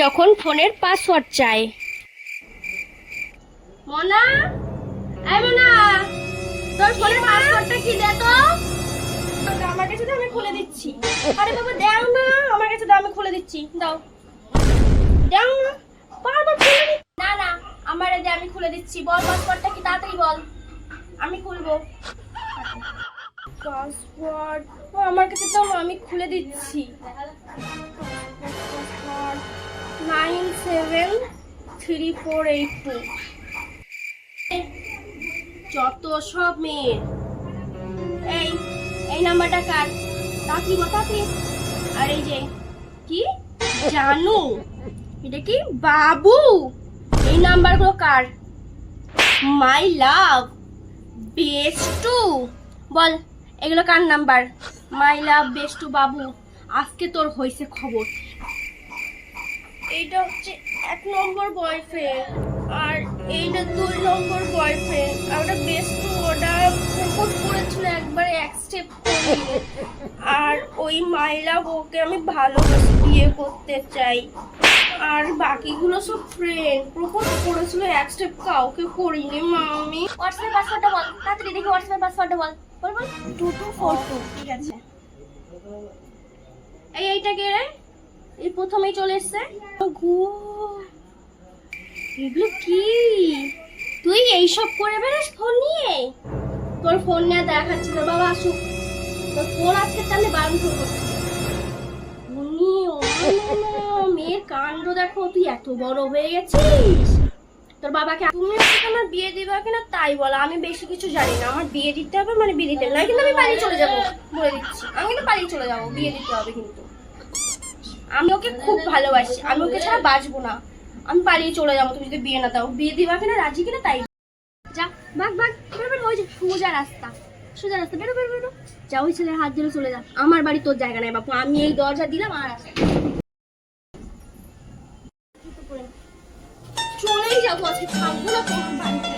যখন ফোনের পাসওয়ার্ড চায়। মোনা, এই মোনা, তোর ফোনের পাসওয়ার্ডটা কি দে তো। আমার কাছে দাও, আমি খুলে দিচ্ছি। আরে বাবা দাও না, আমার কাছে দাও, আমি খুলে দিচ্ছি। দাও দাও না, বারবার খুলে দিচ্ছি। না না, আমার দে, আমি খুলে দিচ্ছি। বল পাসওয়ার্ডটা কি, তাড়াতাড়ি বল, আমি খুলবো। পাসওয়ার্ড আমার কাছে দাও, আমি খুলে দিচ্ছি। 973482। যত সব মেয়ের এই এই নাম্বারটা কার, তাড়াতাড়ি বল তাড়াতাড়ি। আর এই যে কি জানু, এটা কি বাবু, এই নাম্বারগুলো কার? মাই লাভ, বেস্টু, বল এগুলো কার নাম্বার? মাই লাভ, বেস্টু, বাবু। আজকে তোর হয়েছে খবর। এইটা হচ্ছে 1 নম্বর বয়ফ্রেন্ড, আর এইটা 2 নম্বর বয়ফ্রেন্ড। আর ওটা বেস্টু, ওটা প্রপোজ করেছিল, একবারে অ্যাকসেপ্ট করিনি। আর ওই মাই লাভ, ওকে আমি ভালোবেসে বিয়ে করতে চাই। আর বাকিগুলো সব ফ্রেন্ড, প্রপোজ করেছিল, অ্যাকসেপ্ট কাউকে করিনি। মামি হোয়াটসঅ্যাপ পাসওয়ার্ডটা বল তাড়াতাড়ি, দেখি হোয়াটসঅ্যাপ পাসওয়ার্ডটা বল বল বল। 2242। ঠিক আছে, এইটা কে রে? এই প্রথমেই চলে এসছে। এগুলো কি? তুই এইসব করে বেড়াস ফোন নিয়ে? তোর ফোন নিয়ে দেখাচ্ছি, তোর বাবা আসুক, তোর ফোন আজকে তাহলে বারণ করছি। মেয়ের কাণ্ড দেখো, তুই এত বড় হয়ে গেছিস। তোর বাবাকে তুমি আমার বিয়ে দিবা কিনা তাই বলো, আমি বেশি কিছু জানি না। আমার বিয়ে দিতে হবে মানে বিয়ে দিতে না, কিন্তু আমি পালিয়ে চলে যাবো বলে দিচ্ছি। আমি কিন্তু পালিয়ে চলে যাবো, বিয়ে দিতে হবে কিন্তু। আমি ওকে খুব ভালোবাসি, আমি ওকে ছাড়া বাঁচবো না। আমি পালিয়ে চলে যাবো, তুমি যদি বিয়ে না দাও। বিয়ে দিবা কিনা, রাজি কিনা তাই যা, ভাগ ভাগ। ওই যে সোজা রাস্তা, সোজা রাস্তা, বেরো বেরো বেরো। যা, ওই ছেলের হাত ধরে চলে যা। আমার বাড়ি তোর জায়গা নাই বাপু, আমি এই দরজা দিলাম আর চলেই যাবো, আজকে থাকবো না তোমার বাড়িতে।